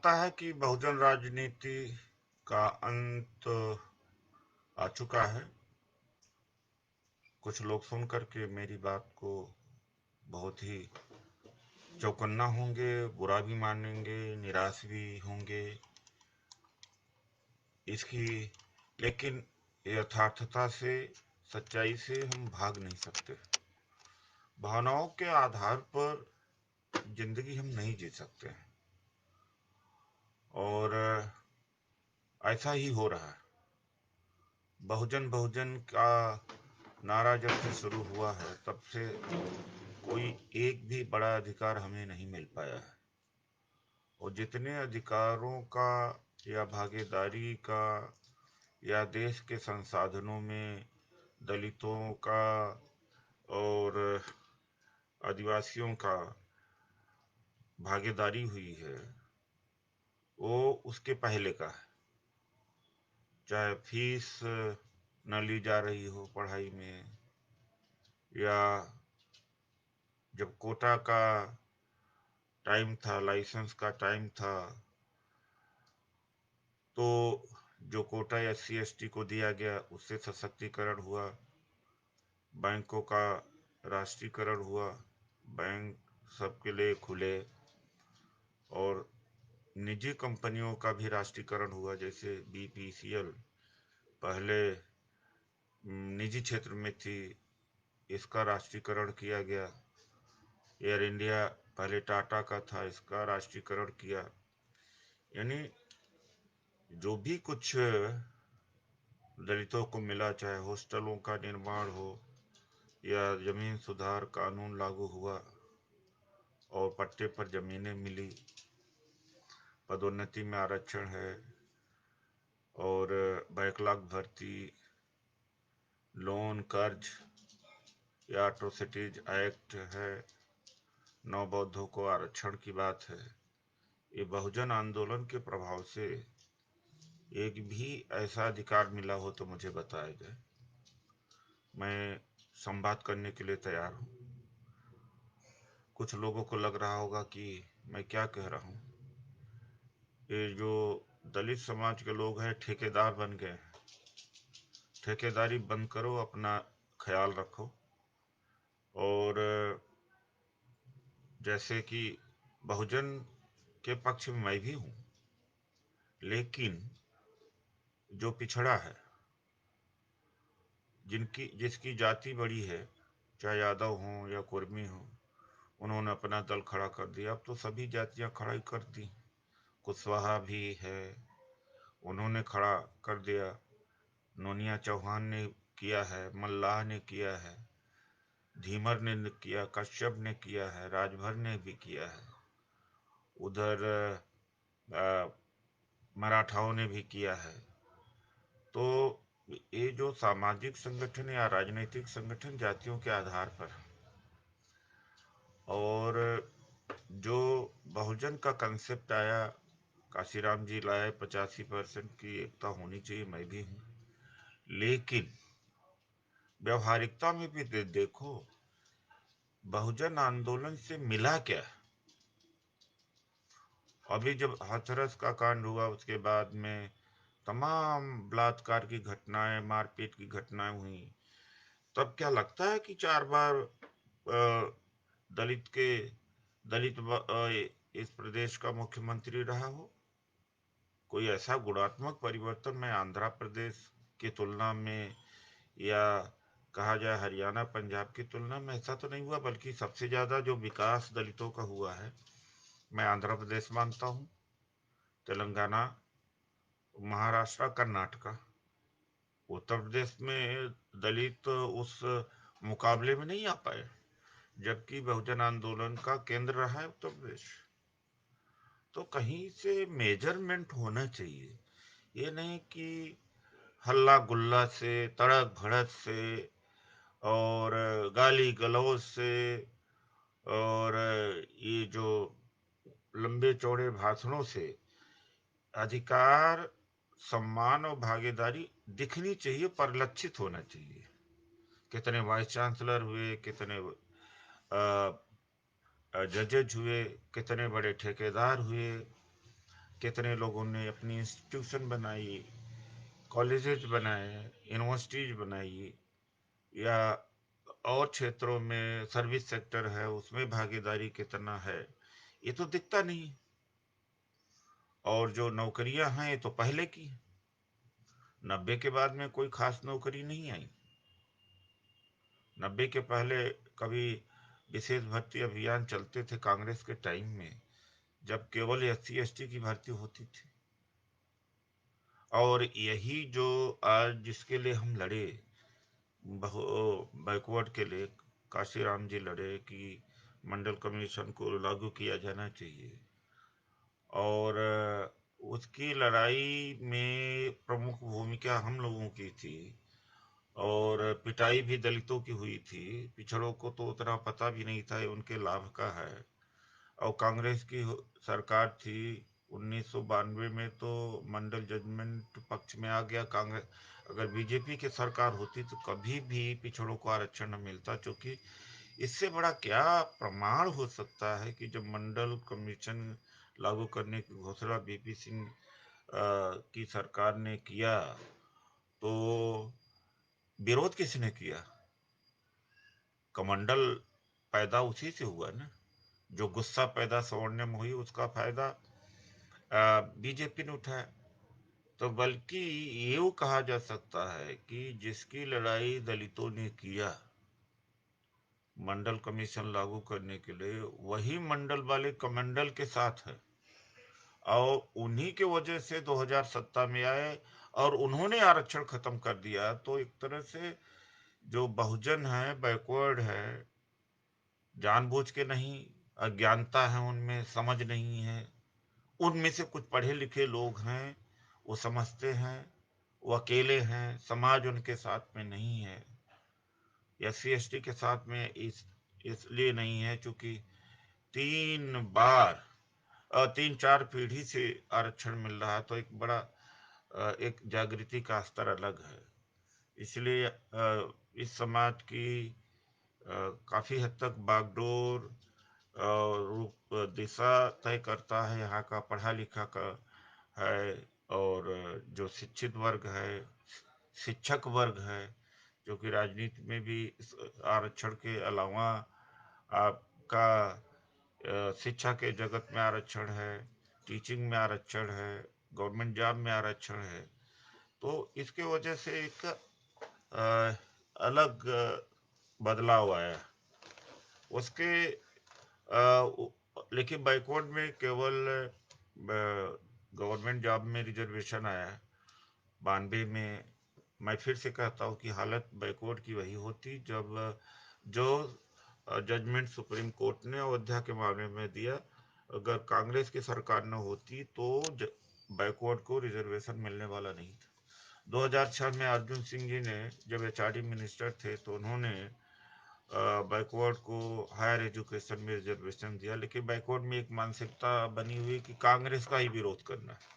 लगता है कि बहुजन राजनीति का अंत आ चुका है। कुछ लोग सुन करके मेरी बात को बहुत ही चौकन्ना होंगे, बुरा भी मानेंगे, निराश भी होंगे इसकी। लेकिन यथार्थता से, सच्चाई से हम भाग नहीं सकते। भावनाओं के आधार पर जिंदगी हम नहीं जी सकते हैं। और ऐसा ही हो रहा है। बहुजन बहुजन का नारा जब से शुरू हुआ है तब से कोई एक भी बड़ा अधिकार हमें नहीं मिल पाया है। और जितने अधिकारों का या भागीदारी का या देश के संसाधनों में दलितों का और आदिवासियों का भागीदारी हुई है, वो उसके पहले का है। चाहे फीस न ली जा रही हो पढ़ाई में, या जब कोटा का टाइम था, लाइसेंस का टाइम था, तो जो कोटा SC ST को दिया गया उससे सशक्तिकरण हुआ। बैंकों का राष्ट्रीयकरण हुआ, बैंक सबके लिए खुले। और निजी कंपनियों का भी राष्ट्रीयकरण हुआ, जैसे BPCL पहले निजी क्षेत्र में थी, इसका राष्ट्रीयकरण किया गया। एयर इंडिया पहले टाटा का था, इसका राष्ट्रीयकरण किया। यानी जो भी कुछ दलितों को मिला, चाहे हॉस्टलों का निर्माण हो या जमीन सुधार कानून लागू हुआ और पट्टे पर जमीनें मिली, पदोन्नति में आरक्षण है, और बैकलॉग भर्ती, लोन, कर्ज या एट्रोसिटीज एक्ट है, नवबौद्धों को आरक्षण की बात है। ये बहुजन आंदोलन के प्रभाव से एक भी ऐसा अधिकार मिला हो तो मुझे बताया जाए। मैं संवाद करने के लिए तैयार हूँ। कुछ लोगों को लग रहा होगा कि मैं क्या कह रहा हूँ। ये जो दलित समाज के लोग हैं ठेकेदार बन गए हैं। ठेकेदारी बंद करो, अपना ख्याल रखो। और जैसे कि बहुजन के पक्ष में मैं भी हूँ, लेकिन जो पिछड़ा है, जिसकी जाति बड़ी है, चाहे यादव हो या कुर्मी हो, उन्होंने अपना दल खड़ा कर दिया। अब तो सभी जातियां खड़ा ही कर दी। कुशवाहा भी है, उन्होंने खड़ा कर दिया। नोनिया चौहान ने किया है, मल्लाह ने किया है, धीमर ने किया, कश्यप ने किया है, राजभर ने भी किया है, उधर मराठाओं ने भी किया है। तो ये जो सामाजिक संगठन या राजनीतिक संगठन जातियों के आधार पर, और जो बहुजन का कंसेप्ट आया, काशीराम जी लाए, 85% की एकता होनी चाहिए, मैं भी हूँ। लेकिन व्यवहारिकता में भी देखो, बहुजन आंदोलन से मिला क्या। अभी जब हाथरस का कांड हुआ, उसके बाद में तमाम बलात्कार की घटनाएं, मारपीट की घटनाएं हुई, तब क्या लगता है कि 4 बार दलित के दलित इस प्रदेश का मुख्यमंत्री रहा हो। कोई ऐसा गुणात्मक परिवर्तन मैं आंध्र प्रदेश की तुलना में, या कहा जाए हरियाणा पंजाब की तुलना में, ऐसा तो नहीं हुआ। बल्कि सबसे ज्यादा जो विकास दलितों का हुआ है, मैं आंध्र प्रदेश मानता हूँ, तेलंगाना, महाराष्ट्र, कर्नाटका। उत्तर प्रदेश में दलित उस मुकाबले में नहीं आ पाए, जबकि बहुजन आंदोलन का केंद्र रहा है उत्तर प्रदेश। तो कहीं से मेजरमेंट होना चाहिए। ये नहीं कि हल्ला गुल्ला से, तड़क भड़क से और गाली गलौज से और ये जो लंबे चौड़े भाषणों से अधिकार, सम्मान और भागीदारी दिखनी चाहिए, परिलक्षित होना चाहिए। कितने वाइस चांसलर हुए, कितने जजेज हुए, कितने बड़े ठेकेदार हुए, कितने लोगों ने अपनी इंस्टीट्यूशन बनाई, कॉलेजेस बनाए, यूनिवर्सिटीज बनाई, या और क्षेत्रों में सर्विस सेक्टर है उसमें भागीदारी कितना है, ये तो दिखता नहीं। और जो नौकरियां हैं ये तो पहले की, 90 के बाद में कोई खास नौकरी नहीं आई। 90 के पहले कभी विशेष भर्ती अभियान चलते थे कांग्रेस के टाइम में, जब केवल SC ST की भर्ती होती थी। और यही जो आज जिसके लिए हम लड़े, बैकवर्ड के लिए काशीराम जी लड़े कि मंडल कमीशन को लागू किया जाना चाहिए, और उसकी लड़ाई में प्रमुख भूमिका हम लोगों की थी, और पिटाई भी दलितों की हुई थी। पिछड़ों को तो उतना पता भी नहीं था ये उनके लाभ का है। और कांग्रेस की सरकार थी 1992 में, तो मंडल जजमेंट पक्ष में आ गया कांग्रेस। अगर बीजेपी की सरकार होती तो कभी भी पिछड़ों को आरक्षण न मिलता, क्योंकि इससे बड़ा क्या प्रमाण हो सकता है कि जब मंडल कमीशन लागू करने की घोषणा VP सिंह की सरकार ने किया, तो विरोध किसने किया? कमंडल पैदा उसी से हुआ ना। जो गुस्सा पैदा सवर्ण में हुई उसका फायदा बीजेपी ने उठाया। तो बल्कि ये कहा जा सकता है कि जिसकी लड़ाई दलितों ने किया मंडल कमीशन लागू करने के लिए, वही मंडल वाले कमंडल के साथ है, और उन्हीं के वजह से 2007 में आए और उन्होंने आरक्षण खत्म कर दिया। तो एक तरह से जो बहुजन है, बैकवर्ड है, जानबूझ के नहीं, अज्ञानता है उनमें, समझ नहीं है। उनमें से कुछ पढ़े लिखे लोग हैं, वो समझते हैं, वो अकेले हैं, समाज उनके साथ में नहीं है। SC ST के साथ में इसलिए नहीं है क्योंकि 3 4 पीढ़ी से आरक्षण मिल रहा है, तो एक बड़ा एक जागृति का स्तर अलग है। इसलिए इस समाज की काफी हद तक बागडोर रूप दिशा तय करता है यहाँ का पढ़ा लिखा का है, और जो शिक्षित वर्ग है, शिक्षक वर्ग है, जो कि राजनीति में भी आरक्षण के अलावा आपका शिक्षा के जगत में आरक्षण है, टीचिंग में आरक्षण है, गवर्नमेंट जॉब में आरक्षण है। तो इसके वजह से एक अलग बदलाव आया उसके। लेकिन बैकवर्ड में केवल गवर्नमेंट जॉब में रिजर्वेशन आया 92 में। मैं फिर से कहता हूँ कि हालत बैकवर्ड की वही होती जब जो जजमेंट सुप्रीम कोर्ट ने अयोध्या के मामले में दिया, अगर कांग्रेस की सरकार न होती तो बैकवर्ड को रिजर्वेशन मिलने वाला नहीं था। 2006 में अर्जुन सिंह जी ने जब HRD मिनिस्टर थे तो उन्होंने बैकवर्ड को हायर एजुकेशन में रिजर्वेशन दिया, लेकिन बैकवर्ड में एक मानसिकता बनी हुई कि कांग्रेस का ही विरोध करना है।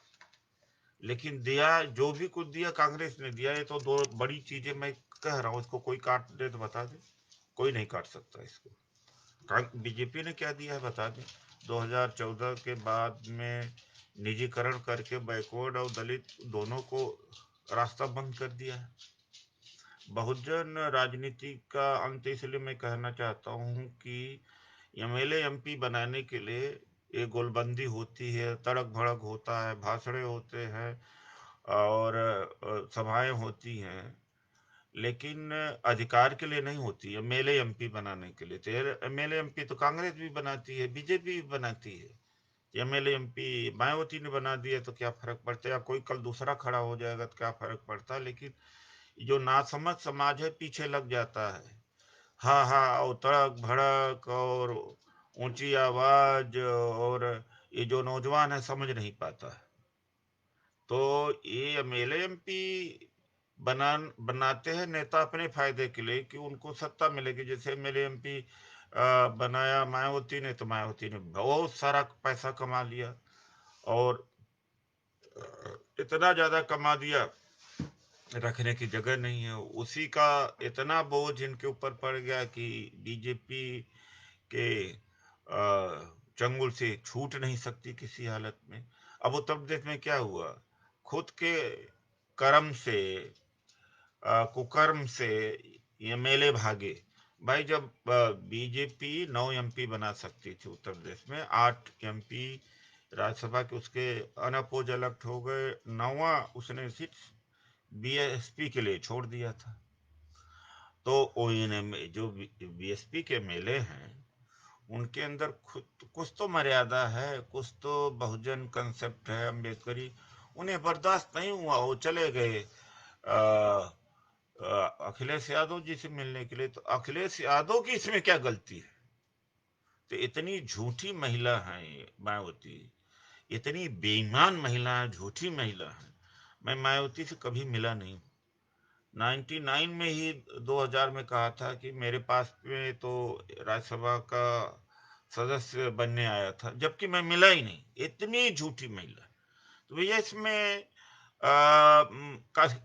लेकिन दिया जो भी कुछ दिया कांग्रेस ने दिया। ये तो दो बड़ी चीजें मैं कह रहा हूँ, इसको कोई काट दे तो बता दे, कोई नहीं काट सकता इसको। बीजेपी ने क्या दिया है बता दें। 2014 के बाद में निजीकरण करके बैकवर्ड और दलित दोनों को रास्ता बंद कर दिया है। बहुजन राजनीति का अंत इसलिए मैं कहना चाहता हूँ कि MLA MP बनाने के लिए एक गोलबंदी होती है, तड़क भड़क होता है, भाषणे होते हैं और सभाएं होती हैं, लेकिन अधिकार के लिए नहीं होती। MLA MP बनाने के लिए तो MLA MP तो कांग्रेस भी बनाती है, बीजेपी भी बनाती है। MLA MP मायावती ने बना दिया तो क्या फर्क पड़ता है, या कोई कल दूसरा खड़ा हो जाएगा तो क्या फर्क पड़ता है। लेकिन जो नासमझ समाज है पीछे लग जाता है। हाँ हाँ, और तड़क भड़क और ऊंची आवाज, और ये जो नौजवान है समझ नहीं पाता है। तो ये MLA MP बनाते हैं नेता अपने फायदे के लिए कि उनको सत्ता मिलेगी। जैसे MLA MP बनाया मायावती ने, तो मायावती ने बहुत सारा पैसा कमा लिया, और इतना ज्यादा कमा दिया रखने की जगह नहीं है। उसी का इतना बोझ इनके ऊपर पड़ गया कि बीजेपी के चंगुल से छूट नहीं सकती किसी हालत में। अब उत्तर प्रदेश में क्या हुआ, खुद के कर्म से, कुकर्म से एमएलए भागे। भाई जब बीजेपी 9 एमपी बना सकती थी उत्तर प्रदेश में, 8 एमपी राज्यसभा के उसके अनअपोज इलेक्ट हो गए, 9वां उसने सीट बीएसपी के लिए छोड़ दिया था। तो ओएनएम जो बीएसपी के एमएलए हैं उनके अंदर कुछ तो मर्यादा है, कुछ तो बहुजन कंसेप्ट है, अम्बेडकरी, उन्हें बर्दाश्त नहीं हुआ, वो चले गए अखिलेश यादव जी से मिलने के लिए। तो अखिलेश यादव की इसमें क्या गलती है? तो इतनी झूठी महिला है मायावती, इतनी बेईमान महिला है, झूठी महिला है। मैं मायावती से कभी मिला नहीं। 99 में ही 2000 में कहा था कि मेरे पास में तो राज्यसभा का सदस्य बनने आया था, जबकि मैं मिला ही नहीं। इतनी झूठी महिला। तो भैया इसमें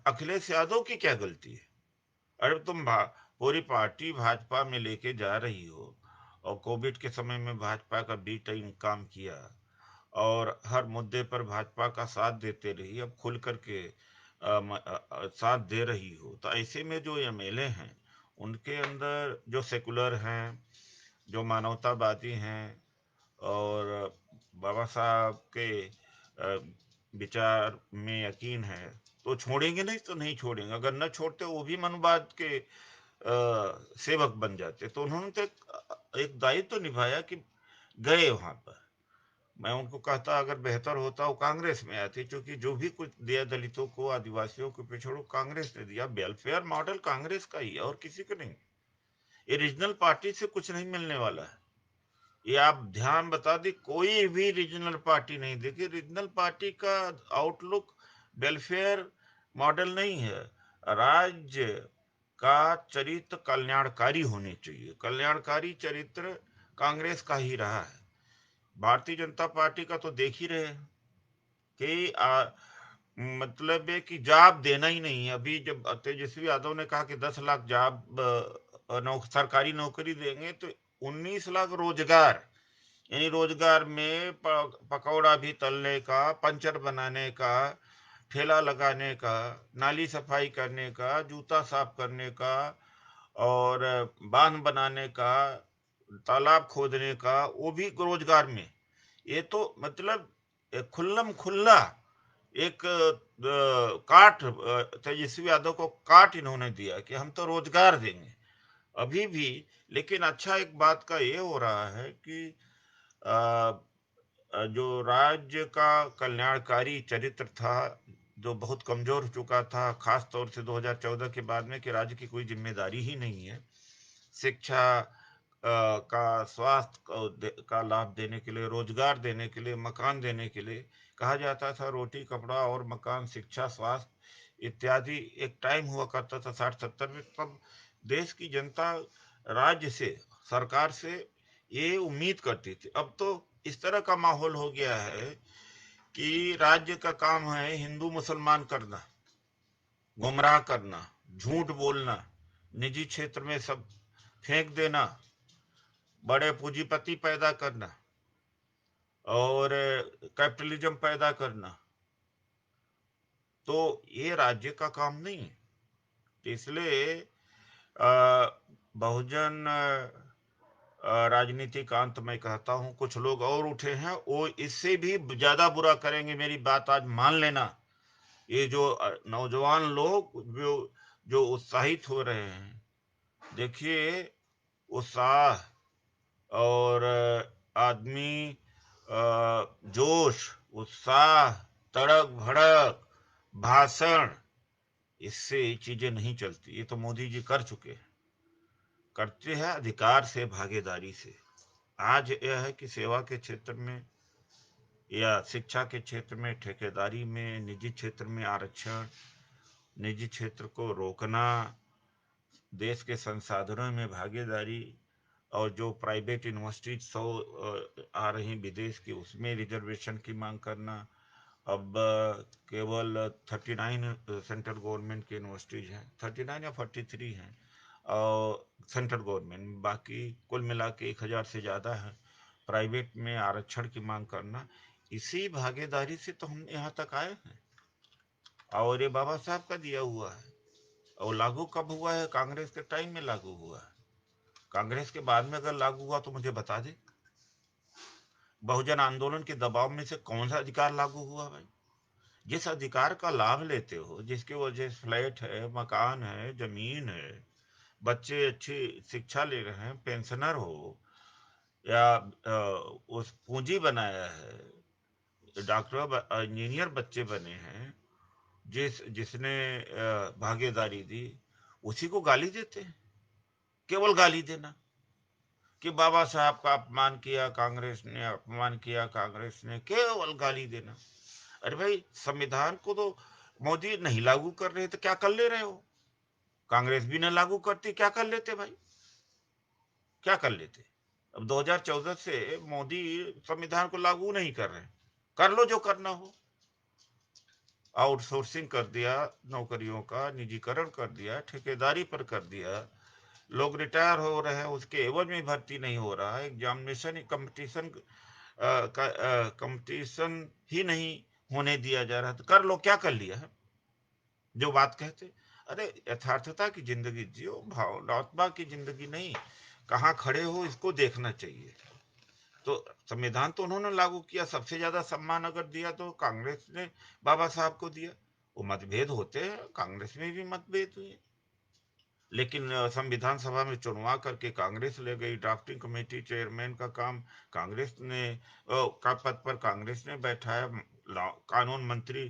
अखिलेश यादव की क्या गलती है? अरे तुम पूरी पार्टी भाजपा में लेके जा रही हो, और कोविड के समय में भाजपा का बी टाइम काम किया, और हर मुद्दे पर भाजपा का साथ देते रही, अब खुल करके साथ दे रही हो। तो ऐसे में जो एमएलए हैं उनके अंदर जो सेकुलर हैं, जो मानवतावादी हैं, और बाबा साहब के विचार में यकीन है, तो छोड़ेंगे नहीं तो नहीं छोड़ेंगे। अगर न छोड़ते वो भी मनुवाद के सेवक बन जाते। तो उन्होंने तो एक दायित्व तो निभाया कि गए वहां पर। मैं उनको कहता अगर बेहतर होता वो कांग्रेस में आते, क्योंकि जो भी कुछ दिया दलितों को, आदिवासियों को, पिछड़ों, कांग्रेस ने दिया। वेलफेयर मॉडल कांग्रेस का ही है और किसी का नहीं। ये रीजनल पार्टी से कुछ नहीं मिलने वाला है। ये आप ध्यान बता दी, कोई भी रीजनल पार्टी नहीं। देखिए रीजनल पार्टी का आउटलुक वेलफेयर मॉडल नहीं है। राज्य का चरित्र कल्याणकारी होने चाहिए। कल्याणकारी चरित्र कांग्रेस का ही रहा है। भारतीय जनता पार्टी का तो देख ही रहे हैं कि मतलब है कि जॉब देना ही नहीं है। अभी जब तेजस्वी यादव ने कहा कि 10 लाख जॉब सरकारी नौकरी देंगे, तो 19 लाख रोजगार, यानी रोजगार में पकौड़ा भी तलने का, पंचर बनाने का, ठेला लगाने का, नाली सफाई करने का, जूता साफ करने का, और बांध बनाने का, तालाब खोदने का, वो भी रोजगार में। ये तो मतलब खुल्लम खुल्ला एक काट, तेजस्वी यादव को काट इन्होंने दिया कि हम तो रोजगार देंगे अभी भी। लेकिन अच्छा एक बात का ये हो रहा है कि जो राज्य का कल्याणकारी चरित्र था, जो बहुत कमजोर हो चुका था, खास तौर से 2014 के बाद में, कि राज्य की कोई जिम्मेदारी ही नहीं है शिक्षा का, स्वास्थ्य का लाभ देने के लिए, रोजगार देने के लिए, मकान देने के लिए। कहा जाता था रोटी कपड़ा और मकान, शिक्षा, स्वास्थ्य इत्यादि एक टाइम हुआ करता था 60-70 में। तब देश की जनता राज्य से, सरकार से ये उम्मीद करती थी। अब तो इस तरह का माहौल हो गया है कि राज्य का काम है हिंदू मुसलमान करना, गुमराह करना, झूठ बोलना, निजी क्षेत्र में सब फेंक देना, बड़े पूंजीपति पैदा करना, और कैपिटलिज्म पैदा करना। तो ये राज्य का काम नहीं है। इसलिए बहुजन राजनीतिक अंत में कहता हूं, कुछ लोग और उठे हैं, वो इससे भी ज्यादा बुरा करेंगे। मेरी बात आज मान लेना। ये जो नौजवान लोग जो जो उत्साहित हो रहे हैं, देखिए उत्साह और आदमी, जोश, उत्साह, तड़क भड़क, भाषण, इससे चीजें नहीं चलती। ये तो मोदी जी कर चुके हैं। करते हैं अधिकार से, भागीदारी से। आज यह है कि सेवा के क्षेत्र में या शिक्षा के क्षेत्र में, ठेकेदारी में, निजी क्षेत्र में आरक्षण, निजी क्षेत्र को रोकना, देश के संसाधनों में भागीदारी, और जो प्राइवेट यूनिवर्सिटी 100 आ रही विदेश की, उसमें रिजर्वेशन की मांग करना। अब केवल 39 सेंट्रल गवर्नमेंट की यूनिवर्सिटीज हैं, 39 या 43 हैं और सेंट्रल गवर्नमेंट, बाकी कुल मिला के 1000 से ज़्यादा है। प्राइवेट में आरक्षण की मांग करना, इसी भागीदारी से तो हम यहाँ तक आए हैं, और ये बाबा साहब का दिया हुआ है। और लागू कब हुआ है? कांग्रेस के टाइम में लागू हुआ है। कांग्रेस के बाद में अगर लागू हुआ तो मुझे बता दे। बहुजन आंदोलन के दबाव में से कौन सा अधिकार लागू हुआ भाई? जिस अधिकार का लाभ लेते हो, जिसकी वजह से फ्लैट है, मकान है, जमीन है, बच्चे अच्छी शिक्षा ले रहे हैं, पेंशनर हो, या उस पूंजी बनाया है, डॉक्टर इंजीनियर बच्चे बने हैं, जिसने भागीदारी दी, उसी को गाली देते हैं। केवल गाली देना कि बाबा साहब का अपमान किया कांग्रेस ने, अपमान किया कांग्रेस ने, केवल गाली देना। अरे भाई, संविधान को तो मोदी नहीं लागू कर रहे तो क्या कर ले रहे हो? कांग्रेस भी न लागू करती, क्या कर लेते भाई? क्या कर लेते? अब 2014 से मोदी संविधान को लागू नहीं कर रहे, कर लो जो करना हो। आउटसोर्सिंग कर दिया नौकरियों का, निजीकरण कर दिया, ठेकेदारी पर कर दिया, लोग रिटायर हो रहे हैं, उसके एवज में भर्ती नहीं हो रहा है, एग्जामिनेशन कंपटीशन कंपटीशन ही नहीं होने दिया जा रहा, तो कर लो, क्या कर लिया है जो बात कहते? अरे यथार्थता की जिंदगी जियो, भावनात्मक की जिंदगी नहीं। कहाँ खड़े हो इसको देखना चाहिए। तो संविधान तो उन्होंने लागू किया, सबसे ज्यादा सम्मान अगर दिया तो कांग्रेस ने बाबा साहब को दिया। वो मतभेद होते हैं, कांग्रेस में भी मतभेद हुए, लेकिन संविधान सभा में चुनवा करके कांग्रेस ले गई। ड्राफ्टिंग कमेटी चेयरमैन का काम कांग्रेस ने का पद पर कांग्रेस ने बैठाया। कानून मंत्री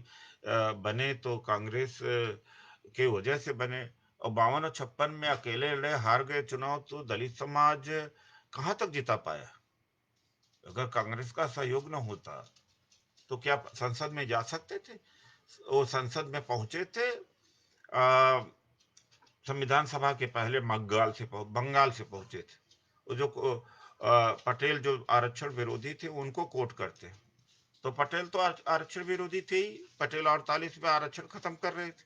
बने तो कांग्रेस के वजह से बने। और 52 और 56 में अकेले लड़े, हार गए चुनाव, तो दलित समाज कहाँ तक जिता पाया? अगर कांग्रेस का सहयोग न होता तो क्या संसद में जा सकते थे? वो संसद में पहुंचे थे संविधान सभा के पहले बंगाल से पहुंचे थे। वो जो पटेल जो आरक्षण विरोधी थे उनको कोट करते, तो पटेल तो आरक्षण विरोधी थे ही। पटेल 48 में आरक्षण खत्म कर रहे थे,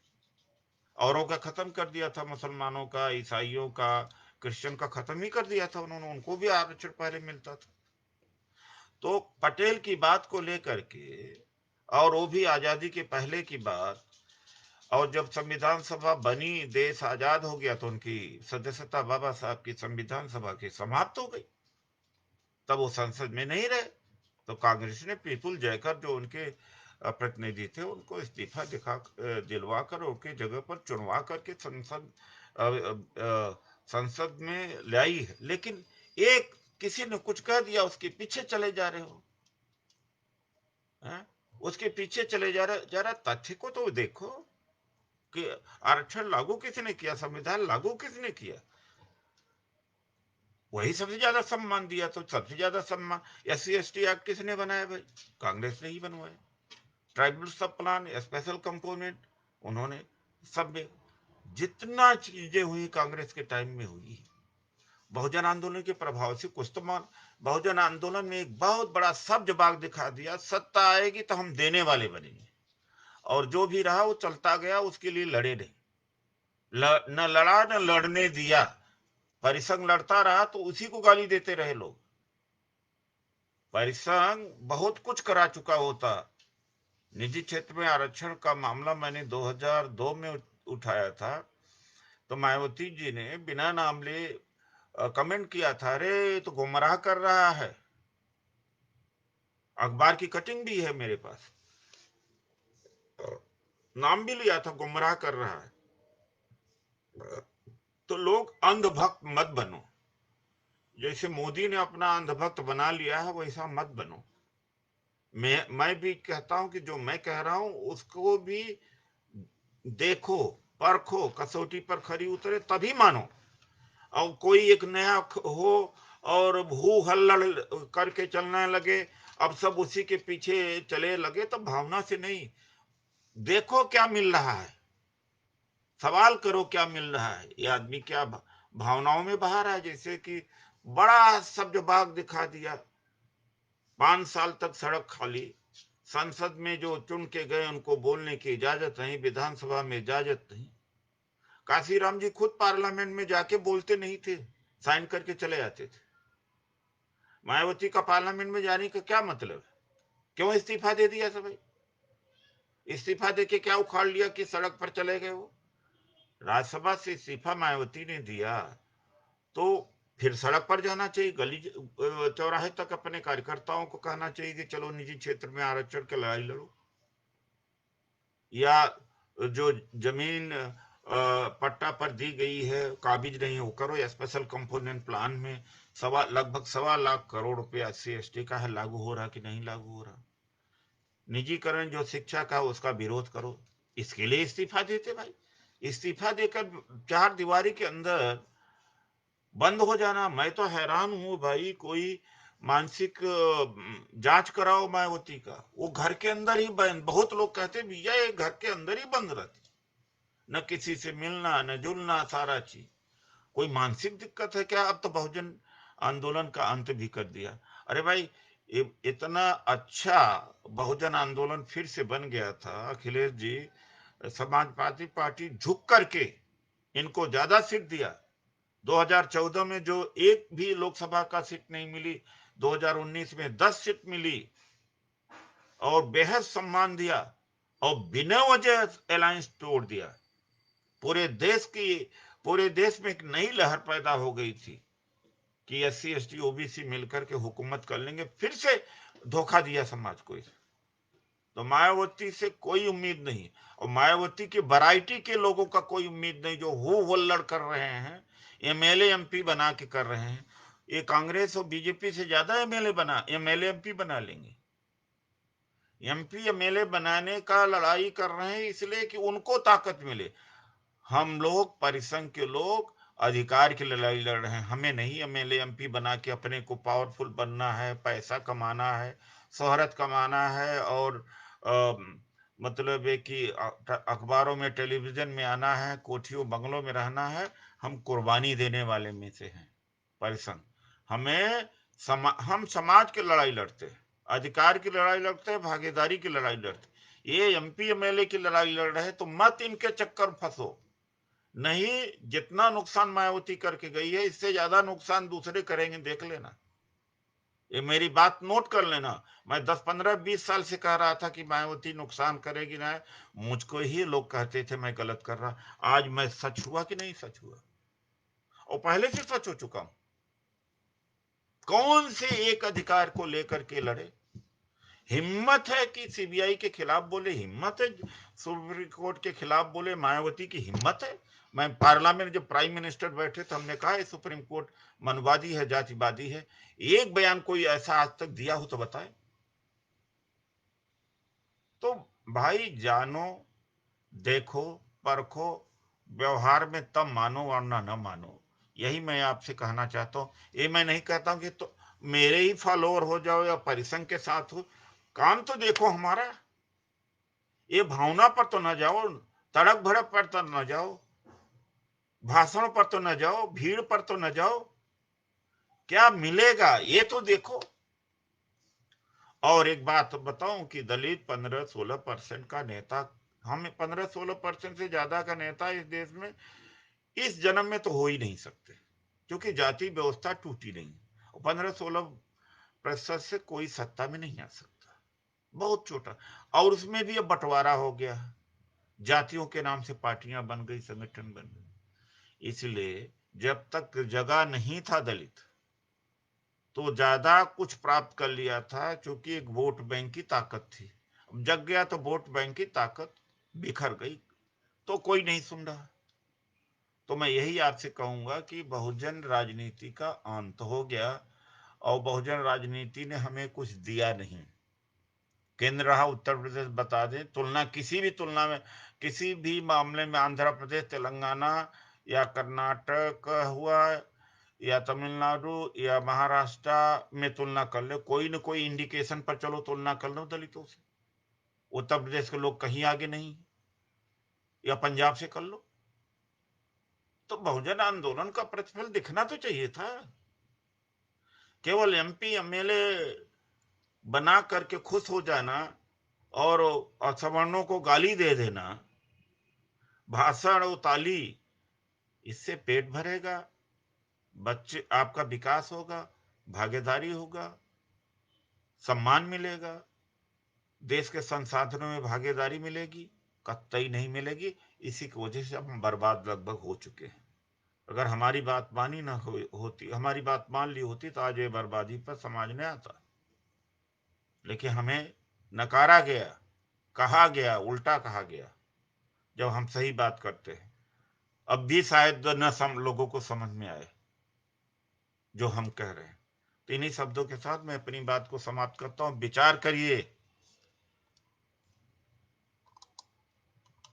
औरों का खत्म कर दिया था, मुसलमानों का, ईसाइयों का, क्रिश्चियन का खत्म ही कर दिया था उन्होंने, उनको भी आरक्षण पहले मिलता था। तो पटेल की बात को लेकर के, और वो भी आजादी के पहले की बात, और जब संविधान सभा बनी, देश आजाद हो गया, तो उनकी सदस्यता बाबा साहब की संविधान सभा की समाप्त हो गई। तब वो संसद में नहीं रहे, तो कांग्रेस ने पीपुल जयकर जो उनके प्रतिनिधि थे उनको इस्तीफा दिलवा कर उनके जगह पर चुनवा करके संसद में लाई है। लेकिन एक किसी ने कुछ कह दिया, उसके पीछे चले जा रहे हो, है? उसके पीछे चले जा रहा तथ्य को तो देखो कि आरक्षण लागू किसने किया, संविधान लागू किसने किया, वही सबसे ज्यादा सम्मान दिया। तो सबसे ज्यादा सम्मान SC ST एक्ट किसने बनाया भाई? कांग्रेस ने ही बनवाया। ट्राइबल सब प्लान, स्पेशल कंपोनेंट, उन्होंने, सब में जितना चीजें हुई कांग्रेस के टाइम में हुई। बहुजन आंदोलन के प्रभाव से कुछ तो बहुजन आंदोलन में एक बहुत बड़ा सब जवाब दिखा दिया, सत्ता आएगी तो हम देने वाले बनेंगे, और जो भी रहा वो चलता गया, उसके लिए लड़े नहीं, न लड़ा न लड़ने दिया। परिसंघ लड़ता रहा तो उसी को गाली देते रहे लोग। परिसंघ बहुत कुछ करा चुका होता। निजी क्षेत्र में आरक्षण का मामला मैंने 2002 में उठाया था, तो मायावती जी ने बिना नाम ले कमेंट किया था, अरे तो गुमराह कर रहा है। अखबार की कटिंग भी है मेरे पास, नाम भी लिया था, गुमराह कर रहा है। तो लोग अंधभक्त मत बनो, जैसे मोदी ने अपना अंधभक्त बना लिया है वैसा मत बनो। मैं भी कहता हूं कि जो मैं कह रहा हूं उसको भी देखो, परखो, कसौटी पर खरी उतरे तभी मानो। और कोई एक नया हो और हू हल्लड़ करके चलने लगे, अब सब उसी के पीछे चले लगे, तो भावना से नहीं, देखो क्या मिल रहा है, सवाल करो क्या मिल रहा है। ये आदमी क्या भावनाओं में बहा रहा है, जैसे कि बड़ा शब्द बाग दिखा दिया, 5 साल तक सड़क खाली, संसद में जो चुन के गए उनको बोलने की इजाजत नहीं, विधानसभा में इजाजत नहीं। काशीराम जी खुद पार्लियामेंट में जाके बोलते नहीं थे, साइन करके चले आते थे। मायावती का पार्लियामेंट में जाने का क्या मतलब है? क्यों इस्तीफा दे दिया सब? इस्तीफा देके क्या उखाड़ लिया कि सड़क पर चले गए? वो राज्यसभा से इस्तीफा मायावती ने दिया तो फिर सड़क पर जाना चाहिए, गली चौराहे तक अपने कार्यकर्ताओं को कहना चाहिए कि चलो निजी क्षेत्र में आरक्षण की लड़ाई लड़ो। या जो जमीन पट्टा पर दी गई है, काबिज नहीं हो, करो। स्पेशल कंपोनेंट प्लान में लगभग 1.25 लाख करोड़ रुपया SC ST का है, लागू हो रहा कि नहीं लागू हो रहा? निजीकरण जो शिक्षा का, उसका विरोध करो। इसके लिए इस्तीफा देते भाई? इस्तीफा देकर चार दीवारी के अंदर बंद हो जाना। मैं तो हैरान हूं भाई, कोई मानसिक जांच कराओ मायावती का। वो घर के अंदर ही बंद, बहुत लोग कहते भैया ये घर के अंदर ही बंद रहती, न किसी से मिलना न जुलना, सारा चीज। कोई मानसिक दिक्कत है क्या? अब तो बहुजन आंदोलन का अंत भी कर दिया। अरे भाई, इतना अच्छा बहुजन आंदोलन फिर से बन गया था अखिलेश जी। समाजवादी पार्टी झुक करके इनको ज्यादा सीट दिया। 2014 में जो एक भी लोकसभा का सीट नहीं मिली, 2019 में 10 सीट मिली और बेहद सम्मान दिया, और बिना वजह अलायंस तोड़ दिया। पूरे देश में एक नई लहर पैदा हो गई थी कि SC ST OBC मिलकर के हुकूमत कर लेंगे। फिर से धोखा दिया समाज को। तो मायावती से कोई उम्मीद नहीं, और मायावती की वैरायटी के लोगों का कोई उम्मीद नहीं जो हो वल्लड़ कर रहे हैं, MLA MP बना के कर रहे हैं। ये कांग्रेस और बीजेपी से ज्यादा MLA MP बना लेंगे। MP MLA बनाने का लड़ाई कर रहे हैं इसलिए कि उनको ताकत मिले। हम लोग परिसंघ के लोग अधिकार की लड़ाई लड़ रहे हैं। हमें नहीं MLA MP बना के अपने को पावरफुल बनना है, पैसा कमाना है, शोहरत कमाना है, और आ, मतलब है कि अखबारों में टेलीविजन में आना है, कोठियों बंगलों में रहना है। हम कुर्बानी देने वाले में से हैं परिसंघ। हम समाज की लड़ाई लड़ते हैं, अधिकार की लड़ाई लड़ते हैं, भागीदारी की लड़ाई लड़ते हैं। ये MP MLA की लड़ाई लड़ रहे हैं तो मत इनके चक्कर फंसो। नहीं, जितना नुकसान मायावती करके गई है इससे ज्यादा नुकसान दूसरे करेंगे, देख लेना। ये मेरी बात नोट कर लेना। मैं 10 15 20 साल से कह रहा था कि मायावती नुकसान करेगी ना। मुझको ही लोग कहते थे मैं गलत कर रहा। आज मैं सच हुआ कि नहीं सच हुआ, और पहले से सच हो चुका हूं। कौन से एक अधिकार को लेकर के लड़े? हिम्मत है कि CBI के खिलाफ बोले, हिम्मत है सुप्रीम कोर्ट के खिलाफ बोले, मायावती की हिम्मत है। मैं पार्लियामेंट में जब प्राइम मिनिस्टर बैठे तो हमने कहा सुप्रीम कोर्ट मनवादी है, जातिवादी है। एक बयान कोई ऐसा आज तक दिया हो तो बताए। तो भाई जानो, देखो, परखो, व्यवहार में तब मानो वरना न मानो। यही मैं आपसे कहना चाहता हूं। ये मैं नहीं कहता हूं कि तो मेरे ही फॉलोअर हो जाओ या परिसंघ के साथ हो। काम तो देखो हमारा। ये भावना पर तो न जाओ, तड़क भड़क पर तो न जाओ, भाषण पर तो न जाओ, भीड़ पर तो न जाओ। क्या मिलेगा ये तो देखो। और एक बात बताऊं कि दलित 15-16% का नेता, हम 15-16% से ज्यादा का नेता इस देश में इस जन्म में तो हो ही नहीं सकते, क्योंकि जाति व्यवस्था टूटी नहीं। 15-16% से कोई सत्ता में नहीं आ सकता, बहुत छोटा। और उसमें भी अब बंटवारा हो गया, जातियों के नाम से पार्टियां बन गई, संगठन बन गए। इसलिए जब तक जगह नहीं था दलित, तो ज्यादा कुछ प्राप्त कर लिया था, क्योंकि एक वोट बैंक की ताकत थी। अब जग गया तो वोट बैंक की ताकत बिखर गई, तो कोई नहीं सुन रहा। तो मैं यही आपसे कहूंगा कि बहुजन राजनीति का अंत हो गया, और बहुजन राजनीति ने हमें कुछ दिया नहीं। केंद्र रहा उत्तर प्रदेश, बता दें, तुलना किसी भी तुलना में, किसी भी मामले में आंध्र प्रदेश, तेलंगाना या कर्नाटक हुआ, या तमिलनाडु या महाराष्ट्र में तुलना कर लो, कोई न कोई इंडिकेशन पर चलो तुलना कर लो दलितों से। उत्तर प्रदेश के लोग कहीं आगे नहीं, या पंजाब से कर लो। तो बहुजन आंदोलन का प्रतिफल दिखना तो चाहिए था। केवल MP MLA बना करके खुश हो जाना और असवर्णों को गाली दे देना, भाषण और ताली, इससे पेट भरेगा? बच्चे, आपका विकास होगा, भागीदारी होगा, सम्मान मिलेगा? देश के संसाधनों में भागीदारी मिलेगी? कतई नहीं मिलेगी। इसी की वजह से हम बर्बाद लगभग हो चुके हैं। अगर हमारी बात मानी ना होती, हमारी बात मान ली होती, तो आज ये बर्बादी पर समाज में आता। लेकिन हमें नकारा गया, कहा गया, उल्टा कहा गया, जब हम सही बात करते हैं। अब भी शायद न लोगों को समझ में आए जो हम कह रहे हैं। तो इन्हीं शब्दों के साथ मैं अपनी बात को समाप्त करता हूं। विचार करिए